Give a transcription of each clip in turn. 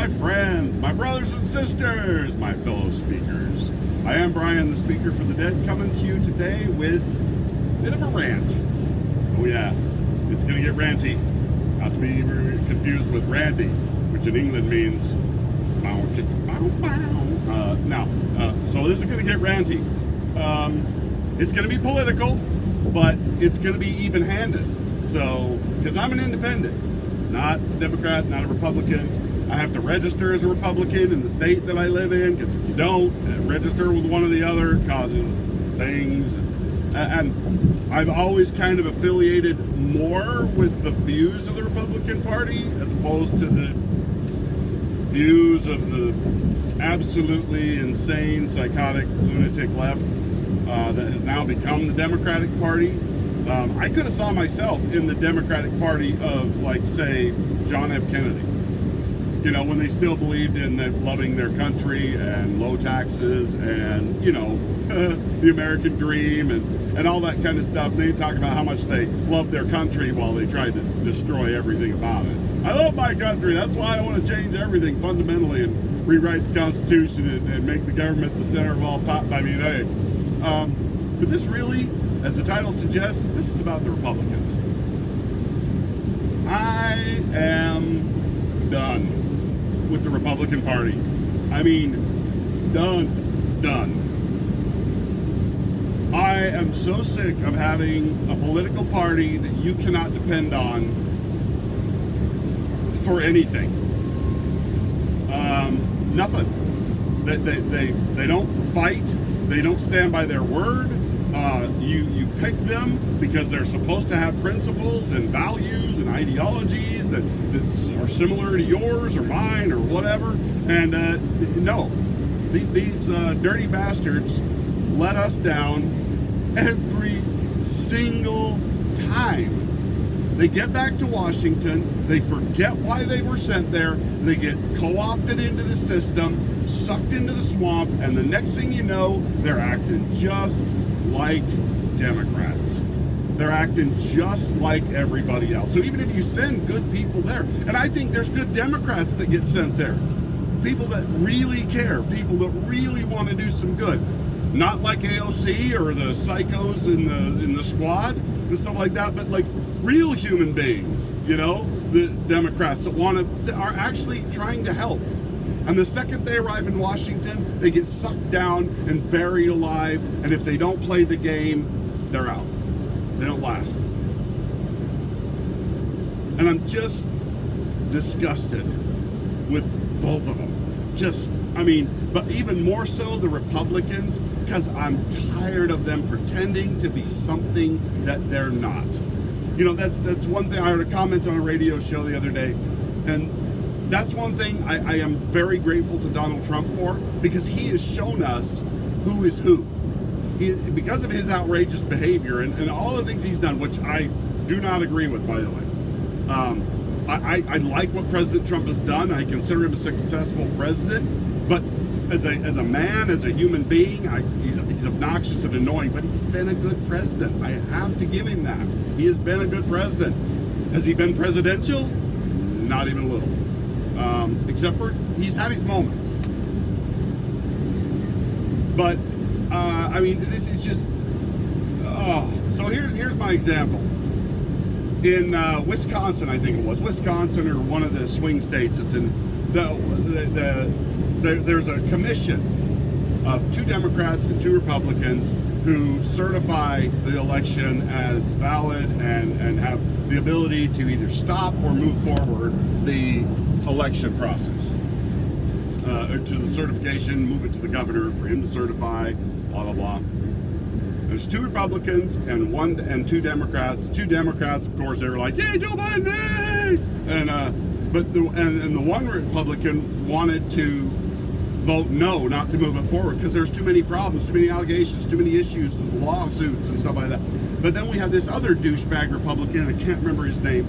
my friends, my brothers and sisters, my fellow speakers. I am Brian, the Speaker for the Dead, coming to you today with a bit of a rant. Oh yeah, it's going to get ranty. Not to be confused with Randy, which in England means bow, bow, bow. So this is going to get ranty. It's going to be political, but it's going to be even-handed. So, because I'm an independent, not a Democrat, not a Republican. I have to register as a Republican in the state that I live in, because if you don't, register with one or the other, it causes things. And I've always kind of affiliated more with the views of the Republican Party as opposed to the views of the absolutely insane, psychotic, lunatic left that has now become the Democratic Party. I could have saw myself in the Democratic Party of, like, say, John F. Kennedy. You know, when they still believed in loving their country and low taxes and, you know, the American dream and all that kind of stuff. They talk about how much they love their country while they tried to destroy everything about it. I love my country. That's why I want to change everything fundamentally and rewrite the Constitution and make the government the center of all pop. I mean, hey. But this really, as the title suggests, this is about the Republicans. I am done with the Republican Party. I mean, done. I am so sick of having a political party that you cannot depend on for anything. Nothing. They don't fight. They don't stand by their word. You pick them because they're supposed to have principles and values and ideologies that are similar to yours or mine or whatever. And no, these dirty bastards let us down every single time. They get back to Washington, they forget why they were sent there, they get co-opted into the system, sucked into the swamp, and the next thing you know, they're acting just like Democrats. They're acting just like everybody else. So even if you send good people there, and I think there's good Democrats that get sent there, people that really care, people that really want to do some good, not like AOC or the psychos in the squad and stuff like that, but like real human beings, you know, the Democrats that are actually trying to help. And the second they arrive in Washington, they get sucked down and buried alive. And if they don't play the game, they're out. They don't last. And I'm just disgusted with both of them. But even more so the Republicans, because I'm tired of them pretending to be something that they're not. You know, that's one thing. I heard a comment on a radio show the other day, and that's one thing I am very grateful to Donald Trump for, because he has shown us who is who. Because of his outrageous behavior and all the things he's done, which I do not agree with, by the way. I like what President Trump has done. I consider him a successful president, but as a man, as a human being, he's obnoxious and annoying, but he's been a good president. I have to give him that. He has been a good president. Has he been presidential? Not even a little. Except for he's had his moments. But, this is just... So here's my example. In Wisconsin, I think it was, Wisconsin or one of the swing states that's in there's a commission of 2 Democrats and 2 Republicans who certify the election as valid and have the ability to either stop or move forward the election process. To the certification, move it to the governor for him to certify, blah, blah, blah. There's 2 Republicans and 2 Democrats. 2 Democrats, of course, they were like, "Yay, Joe Biden!" Yay! But the one Republican wanted to vote no, not to move it forward, because there's too many problems, too many allegations, too many issues, lawsuits and stuff like that. But then we have this other douchebag Republican, I can't remember his name,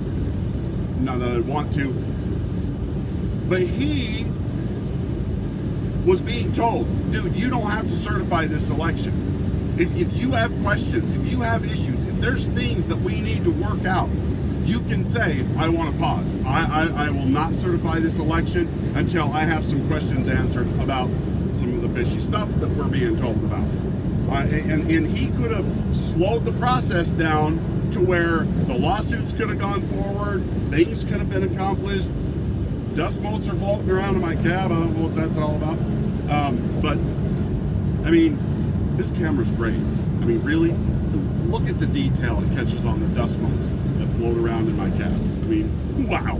not that I want to, but he was being told, dude, you don't have to certify this election. If you have questions, if you have issues, if there's things that we need to work out, you can say, I want to pause. I will not certify this election until I have some questions answered about some of the fishy stuff that we're being told about. And he could have slowed the process down to where the lawsuits could have gone forward, things could have been accomplished. Dust motes are floating around in my cab. I don't know what that's all about. But, I mean, this camera's great. I mean, really, look at the detail it catches on the dust motes that float around in my cab. I mean, wow.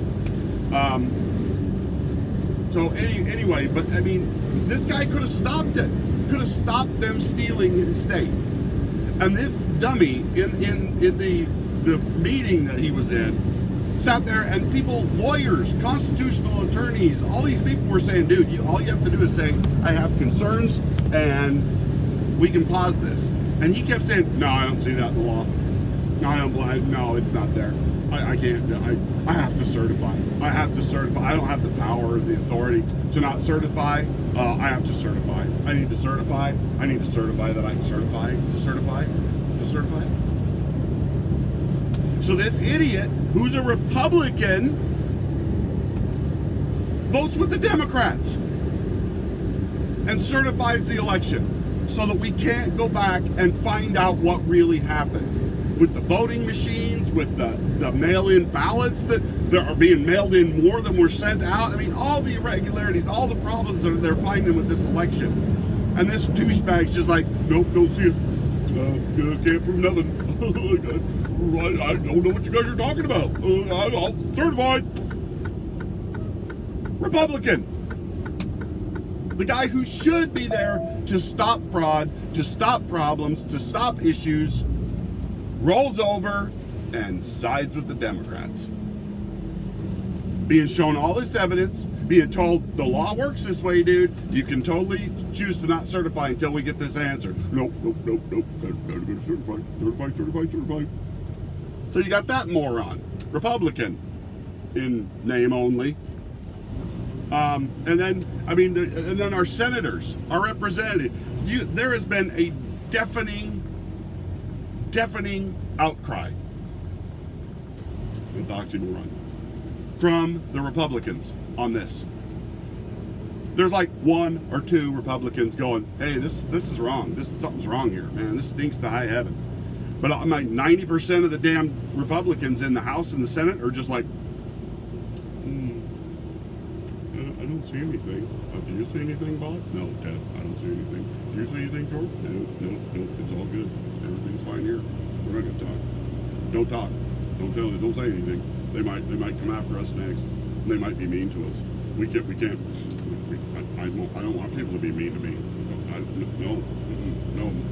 So anyway, but I mean, this guy could have stopped it. Could have stopped them stealing his state. And this dummy in the meeting that he was in sat there, and people, lawyers, constitutional attorneys, all these people were saying, dude, all you have to do is say, I have concerns and we can pause this. And he kept saying, no, I don't see that in the law. No, I don't. No, it's not there. I can't. I have to certify. I have to certify. I don't have the power or the authority to not certify. I have to certify. I need to certify. I need to certify that I can certify to certify to certify. So this idiot, who's a Republican, votes with the Democrats and certifies the election so that we can't go back and find out what really happened with the voting machines, with the mail-in ballots that are being mailed in more than were sent out. I mean, all the irregularities, all the problems that they're finding with this election. And this douchebag's just like, nope, don't see it. Can't prove nothing. I don't know what you guys are talking about. I'll certify. Republican. The guy who should be there to stop fraud, to stop problems, to stop issues, rolls over and sides with the Democrats. Being shown all this evidence, being told the law works this way, dude. You can totally choose to not certify until we get this answer. Nope. Gotta go to certify. So you got that moron, Republican, in name only. And then our senators, our representatives. There has been a deafening outcry with oxymoron from the Republicans on this. There's like one or two Republicans going, hey, this is wrong. Something's wrong here, man. This stinks to high heaven. But I'm like 90% of the damn Republicans in the House and the Senate are just like, I don't see anything. Do you see anything, Bob? No, Ted, I don't see anything. Do you see anything, George? No, it's all good. Everything's fine here. We're not gonna talk. Don't talk. Don't say anything. They might come after us next. They might be mean to us. We can't. I don't want people to be mean to me.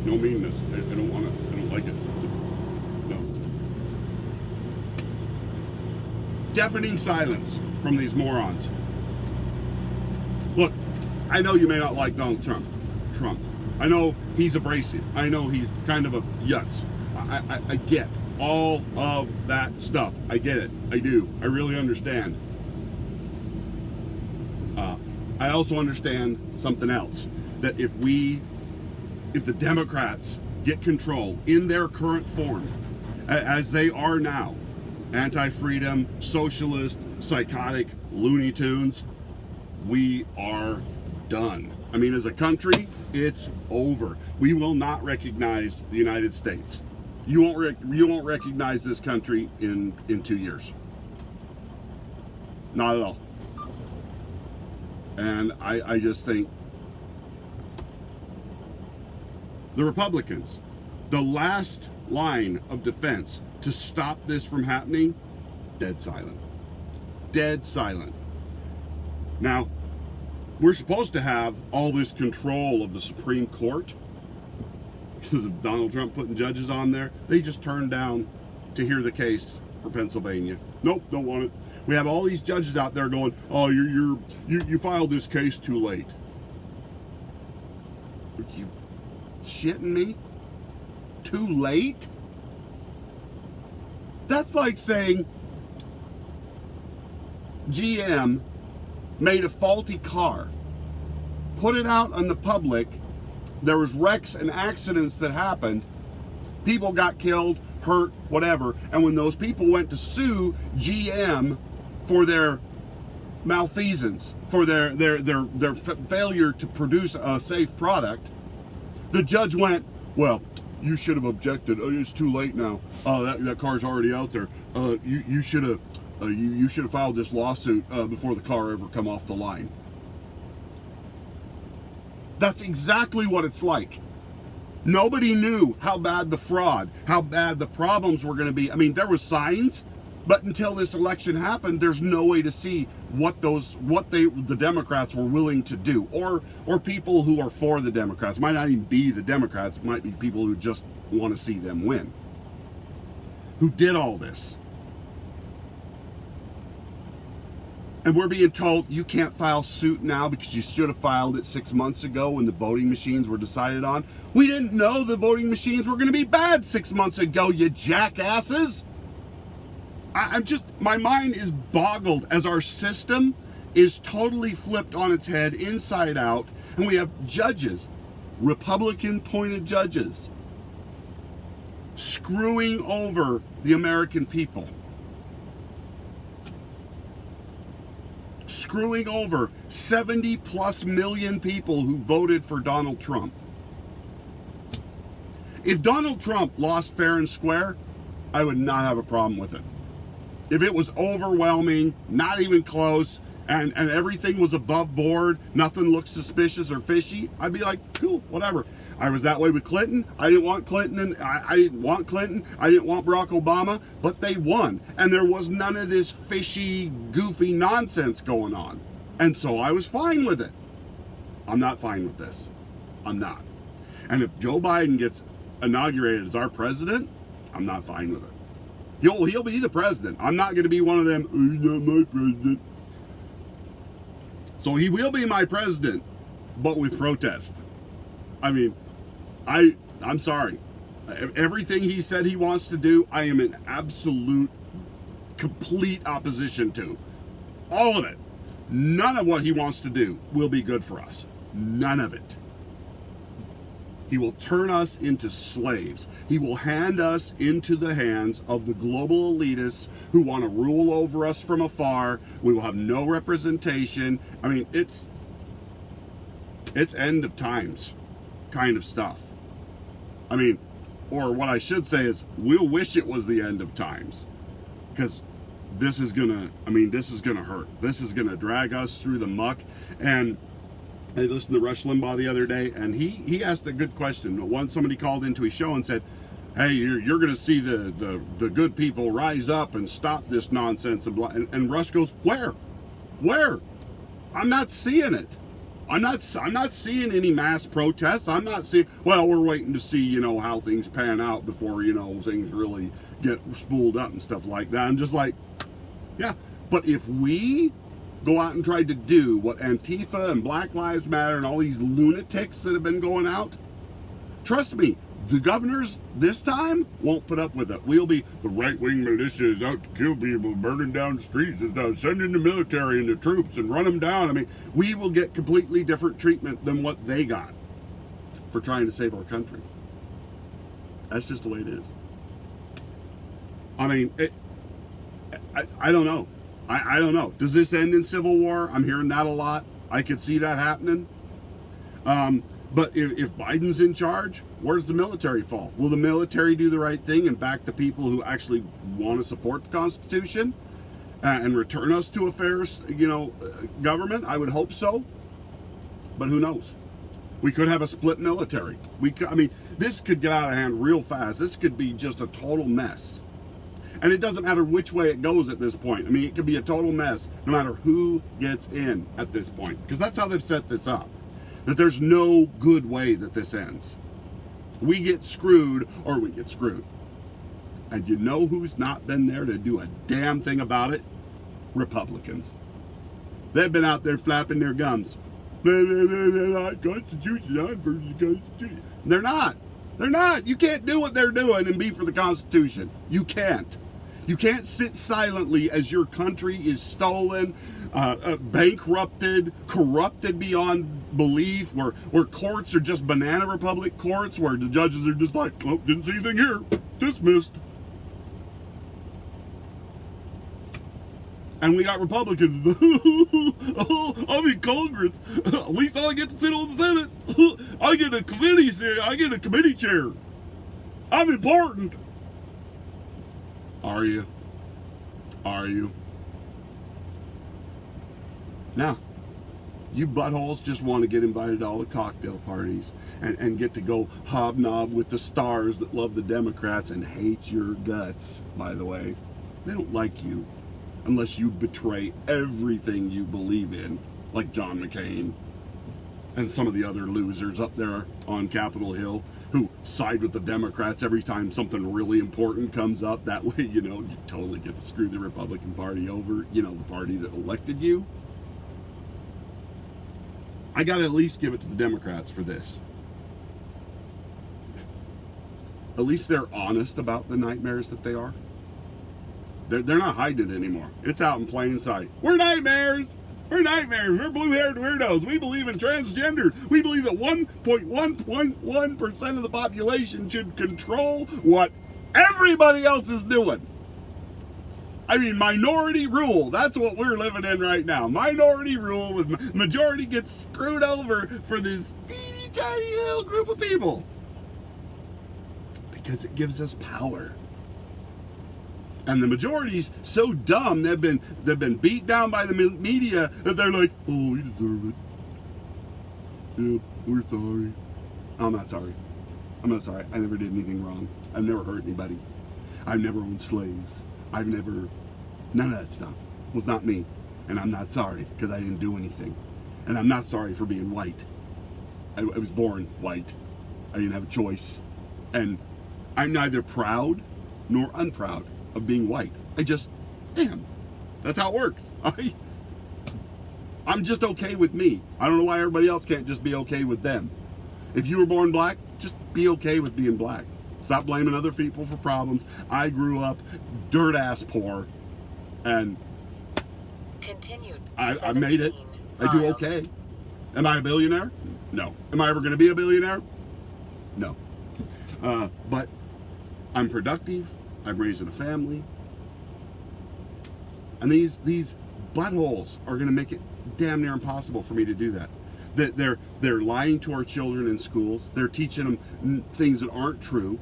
No meanness. I don't like it. No. Deafening silence from these morons. Look, I know you may not like Donald Trump. I know he's abrasive. I know he's kind of a yutz. I get all of that stuff. I get it. I do. I really understand. I also understand something else. That if the Democrats get control in their current form, as they are now, anti-freedom, socialist, psychotic, Looney Tunes, we are done. I mean, as a country, it's over. We will not recognize the United States. You won't recognize this country in 2 years. Not at all. And I just think the Republicans, the last line of defense to stop this from happening, dead silent. Dead silent. Now, we're supposed to have all this control of the Supreme Court because of Donald Trump putting judges on there. They just turned down to hear the case for Pennsylvania. Nope, don't want it. We have all these judges out there going, oh, you filed this case too late. Are you shitting me? Too late? That's like saying GM made a faulty car, put it out on the public, there was wrecks and accidents that happened, people got killed, hurt, whatever. And when those people went to sue GM for their malfeasance, for their failure to produce a safe product, the judge went, well, you should have objected. Oh, it's too late now. That car's already out there. You should have filed this lawsuit before the car ever come off the line. That's exactly what it's like. Nobody knew how bad the fraud, how bad the problems were going to be. I mean, there were signs, but until this election happened, there's no way to see what the Democrats were willing to do, or people who are for the Democrats. Might not even be the Democrats, it might be people who just want to see them win, who did all this. And we're being told you can't file suit now because you should have filed it 6 months ago when the voting machines were decided on. We didn't know the voting machines were going to be bad 6 months ago, you jackasses. My mind is boggled as our system is totally flipped on its head, inside out, and we have judges, Republican-appointed judges, screwing over the American people. Screwing over 70 plus million people who voted for Donald Trump. If Donald Trump lost fair and square, I would not have a problem with it. If it was overwhelming, not even close, and everything was above board, nothing looked suspicious or fishy, I'd be like, cool, whatever. I was that way with Clinton. I didn't want Clinton, and I didn't want Clinton. I didn't want Barack Obama, but they won. And there was none of this fishy, goofy nonsense going on. And so I was fine with it. I'm not fine with this. I'm not. And if Joe Biden gets inaugurated as our president, I'm not fine with it. He'll be the president. I'm not going to be one of them, he's not my president. So he will be my president, but with protest. I mean, I'm sorry. Everything he said he wants to do, I am in absolute, complete opposition to. All of it. None of what he wants to do will be good for us. None of it. He will turn us into slaves. He will hand us into the hands of the global elitists who want to rule over us from afar. We will have no representation. I mean, it's end of times kind of stuff. I mean, or what I should say is, we'll wish it was the end of times, because this is gonna hurt. This is gonna drag us through the muck. And I listened to Rush Limbaugh the other day, and he asked a good question. Once somebody called into his show and said, hey, you're going to see the good people rise up and stop this nonsense. And Rush goes, where? I'm not seeing it. I'm not seeing any mass protests. I'm not seeing, well, we're waiting to see, how things pan out before, things really get spooled up and stuff like that. I'm just like, yeah. But if we go out and try to do what Antifa and Black Lives Matter and all these lunatics that have been going out, trust me, the governors this time won't put up with it. We'll be, the right-wing militia is out to kill people, burning down the streets, and sending the military and the troops and run them down. I mean, we will get completely different treatment than what they got for trying to save our country. That's just the way it is. I mean, I don't know. I don't know. Does this end in civil war? I'm hearing that a lot. I could see that happening. But if Biden's in charge, where does the military fall? Will the military do the right thing and back the people who actually want to support the Constitution and return us to a fair, government? I would hope so. But who knows? We could have a split military. This could get out of hand real fast. This could be just a total mess. And it doesn't matter which way it goes at this point. It could be a total mess no matter who gets in at this point. Because that's how they've set this up. That there's no good way that this ends. We get screwed or we get screwed. And you know who's not been there to do a damn thing about it? Republicans. They've been out there flapping their gums. Constitution, I'm for the Constitution. They're not. They're not. You can't do what they're doing and be for the Constitution. You can't. You can't sit silently as your country is stolen, bankrupted, corrupted beyond belief, where courts are just banana republic courts, where the judges are just like, oh, didn't see anything here, dismissed. And we got Republicans. Oh, I'm in Congress. At least I get to sit on the Senate. I get a committee chair. I get a committee chair. I'm important. Are you? Are you? Now, you buttholes just want to get invited to all the cocktail parties and get to go hobnob with the stars that love the Democrats and hate your guts, by the way. They don't like you unless you betray everything you believe in, like John McCain and some of the other losers up there on Capitol Hill who side with the Democrats every time something really important comes up. That way, you totally get to screw the Republican Party over, the party that elected you. I got to at least give it to the Democrats for this. At least they're honest about the nightmares that they are. They're not hiding it anymore. It's out in plain sight. We're nightmares. We're nightmares. We're blue-haired weirdos. We believe in transgender. We believe that 1.1% of the population should control what everybody else is doing. I mean, minority rule. That's what we're living in right now. Minority rule. The majority gets screwed over for this teeny tiny little group of people. Because it gives us power. And the majority's so dumb, they've been beat down by the media that they're like, oh, we deserve it. Yeah, we're sorry. I'm not sorry. I'm not sorry. I never did anything wrong. I've never hurt anybody. I've never owned slaves. none of that stuff was not me. And I'm not sorry because I didn't do anything. And I'm not sorry for being white. I was born white. I didn't have a choice. And I'm neither proud nor unproud of being white. I just am. That's how it works. I'm just okay with me. I don't know why everybody else can't just be okay with them. If you were born black, just be okay with being black. Stop blaming other people for problems. I grew up dirt ass poor, and I made it. I do okay. Am I a billionaire? No. Am I ever going to be a billionaire? No. But I'm productive. I'm raising a family. And these buttholes are going to make it damn near impossible for me to do that. They're lying to our children in schools. They're teaching them things that aren't true.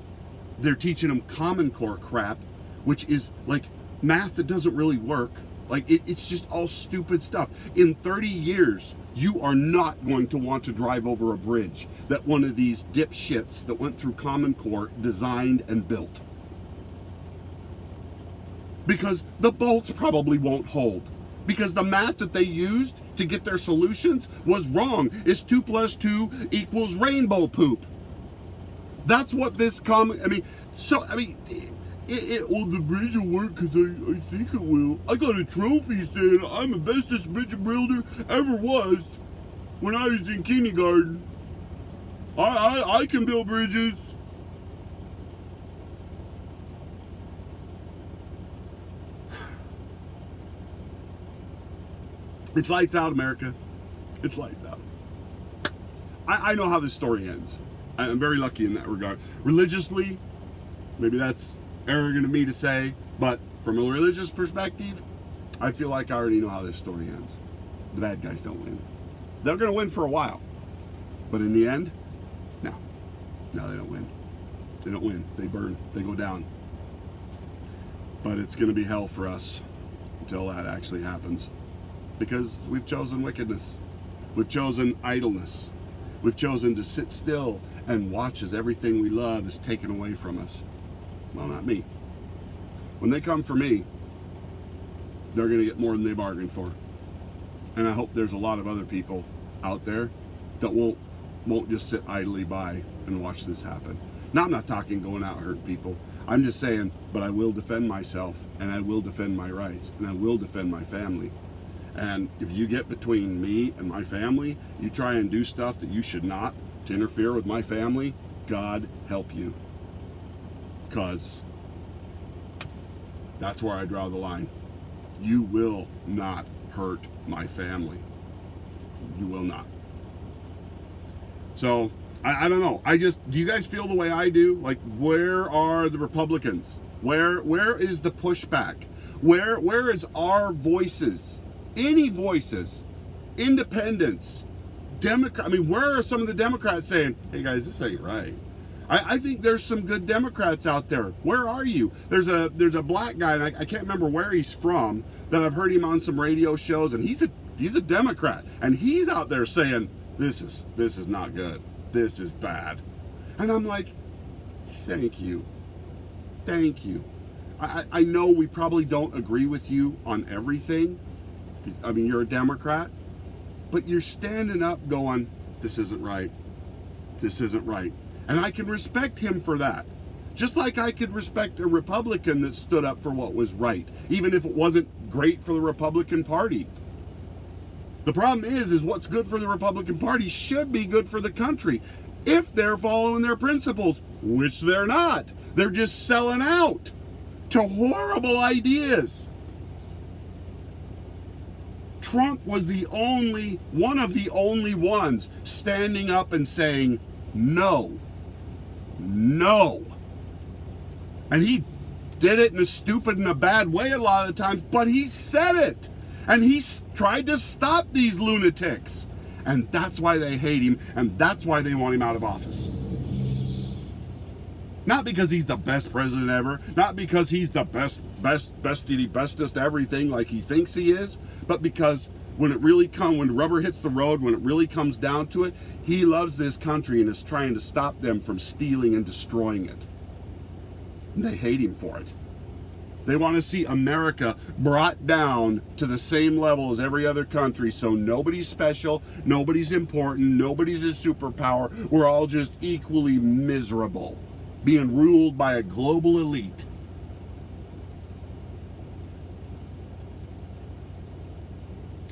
They're teaching them Common Core crap, which is like math that doesn't really work. Like it's just all stupid stuff. In 30 years, you are not going to want to drive over a bridge that one of these dipshits that went through Common Core designed and built. Because the bolts probably won't hold. Because the math that they used to get their solutions was wrong. It's 2 + 2 = rainbow poop. That's what this well, the bridge will work because I think it will. I got a trophy saying I'm the bestest bridge builder ever was when I was in kindergarten. I can build bridges. It's lights out, America. It's lights out. I know how this story ends. I'm very lucky in that regard. Religiously, maybe that's arrogant of me to say, but from a religious perspective, I feel like I already know how this story ends. The bad guys don't win. They're going to win for a while. But in the end, no, they don't win. They don't win. They burn. They go down. But it's going to be hell for us until that actually happens. Because we've chosen wickedness. We've chosen idleness. We've chosen to sit still and watch as everything we love is taken away from us. Well, not me. When they come for me, they're going to get more than they bargained for. And I hope there's a lot of other people out there that won't just sit idly by and watch this happen. Now, I'm not talking going out and hurting people. I'm just saying, but I will defend myself, and I will defend my rights, and I will defend my family. And if you get between me and my family, you try and do stuff that you should not to interfere with my family, God help you. Because that's where I draw the line. You will not hurt my family. You will not. So, I don't know. Do you guys feel the way I do? Like, where are the Republicans? Where is the pushback? Where is our voices? Any voices? Independents? Democrat? I mean, where are some of the Democrats saying, hey guys, this ain't right? I think there's some good Democrats out there. Where are you? There's a black guy, and I can't remember where he's from, that I've heard him on some radio shows, and he's a Democrat, and he's out there saying, this is not good. This is bad. And I'm like, thank you. Thank you. I know we probably don't agree with you on everything. I mean, you're a Democrat, but you're standing up going, this isn't right. This isn't right. And I can respect him for that. Just like I could respect a Republican that stood up for what was right, even if it wasn't great for the Republican Party. The problem is what's good for the Republican Party should be good for the country if they're following their principles, which they're not. They're just selling out to horrible ideas. Trump was one of the only ones standing up and saying, no. No. And he did it in a stupid and a bad way a lot of the times, but he said it. And he tried to stop these lunatics. And that's why they hate him, and that's why they want him out of office. Not because he's the best president ever, not because he's the bestest everything like he thinks he is, but because when the rubber hits the road, when it really comes down to it, he loves this country and is trying to stop them from stealing and destroying it. And they hate him for it. They want to see America brought down to the same level as every other country, so nobody's special, nobody's important, nobody's a superpower. We're all just equally miserable, being ruled by a global elite.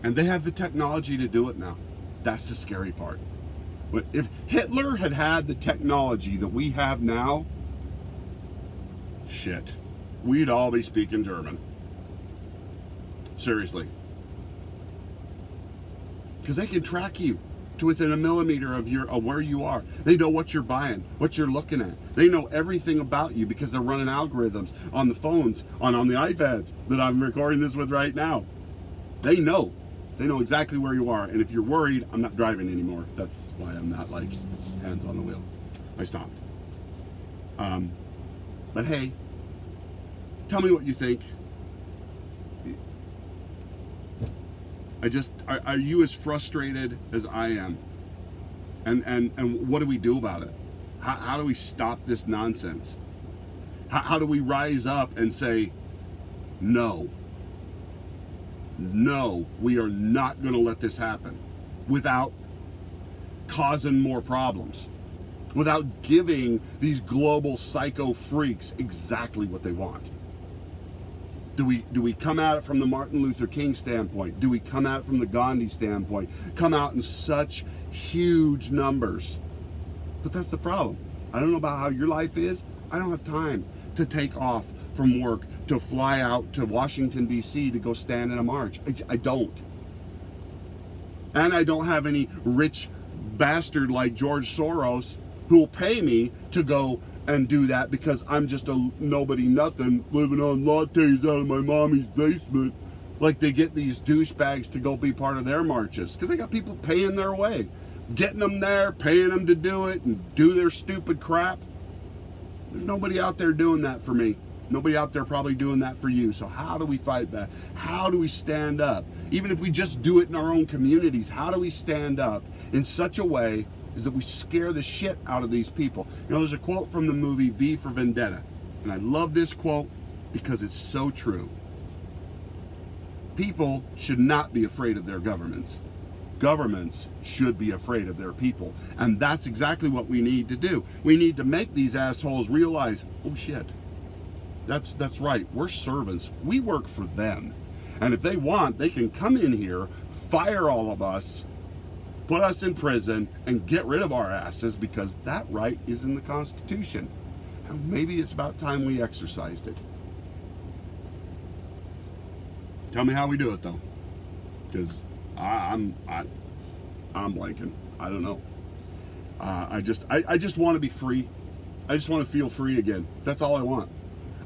And they have the technology to do it now. That's the scary part. But if Hitler had the technology that we have now, shit, we'd all be speaking German. Seriously. Because they can track you to within a millimeter of where you are. They know what you're buying, what you're looking at. They know everything about you because they're running algorithms on the phones, on the iPads that I'm recording this with right now. They know. They know exactly where you are. And if you're worried, I'm not driving anymore. That's why I'm not like hands on the wheel. I stopped. But hey, tell me what you think. Are you as frustrated as I am? And what do we do about it? How do we stop this nonsense? How do we rise up and say, no, we are not going to let this happen without causing more problems, without giving these global psycho freaks exactly what they want? Do we come at it from the Martin Luther King standpoint? Do we come at it from the Gandhi standpoint? Come out in such huge numbers. But that's the problem. I don't know about how your life is. I don't have time to take off from work to fly out to Washington, D.C. to go stand in a march. I don't. And I don't have any rich bastard like George Soros who will pay me to go and do that because I'm just a nobody nothing living on lattes out of my mommy's basement. Like they get these douchebags to go be part of their marches because they got people paying their way, getting them there, paying them to do it and do their stupid crap. There's nobody out there doing that for me. Nobody out there probably doing that for you. So how do we fight back? How do we stand up? Even if we just do it in our own communities, how do we stand up in such a way is that we scare the shit out of these people? You know, there's a quote from the movie V for Vendetta, and I love this quote because it's so true. People should not be afraid of their governments. Governments should be afraid of their people. And that's exactly what we need to do. We need to make these assholes realize, oh shit, that's right, we're servants. We work for them. And if they want, they can come in here, fire all of us, put us in prison, and get rid of our asses because that right is in the Constitution. And maybe it's about time we exercised it. Tell me how we do it though, because I'm blanking. I don't know. I just want to be free. I just want to feel free again. That's all I want.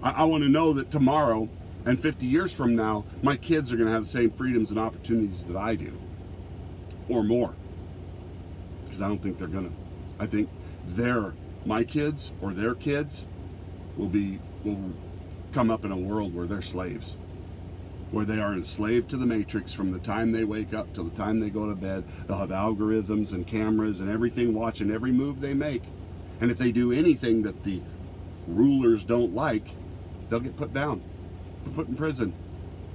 I want to know that tomorrow And 50 years from now, my kids are going to have the same freedoms and opportunities that I do, or more. Because I don't think they're going to. I think my kids or their kids will come up in a world where they're slaves, where they are enslaved to the matrix from the time they wake up till the time they go to bed. They'll have algorithms and cameras and everything watching every move they make. And if they do anything that the rulers don't like, they'll get put down, put in prison,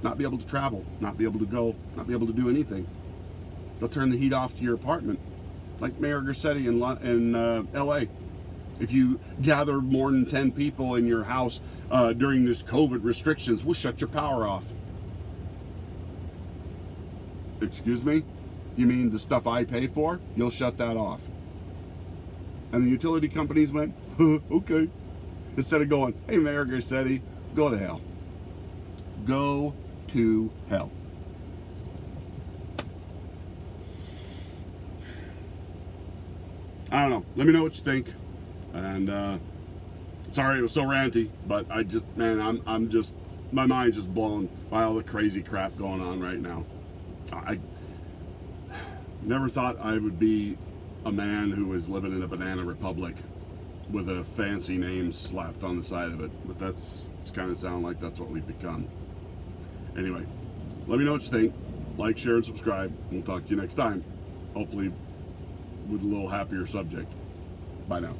not be able to travel, not be able to go, not be able to do anything. They'll turn the heat off to your apartment, like Mayor Garcetti in LA. If you gather more than 10 people in your house during this COVID restrictions, we'll shut your power off. Excuse me? You mean the stuff I pay for? You'll shut that off. And the utility companies went, okay. Instead of going, hey, Mayor Garcetti, go to hell. Go to hell. I don't know. Let me know what you think. And sorry it was so ranty, but I'm just, my mind's just blown by all the crazy crap going on right now. I never thought I would be a man who was living in a banana republic with a fancy name slapped on the side of it, but it's kind of sound like that's what we've become. Anyway, let me know what you think. Like, share, and subscribe. We'll talk to you next time, hopefully with a little happier subject. Bye now.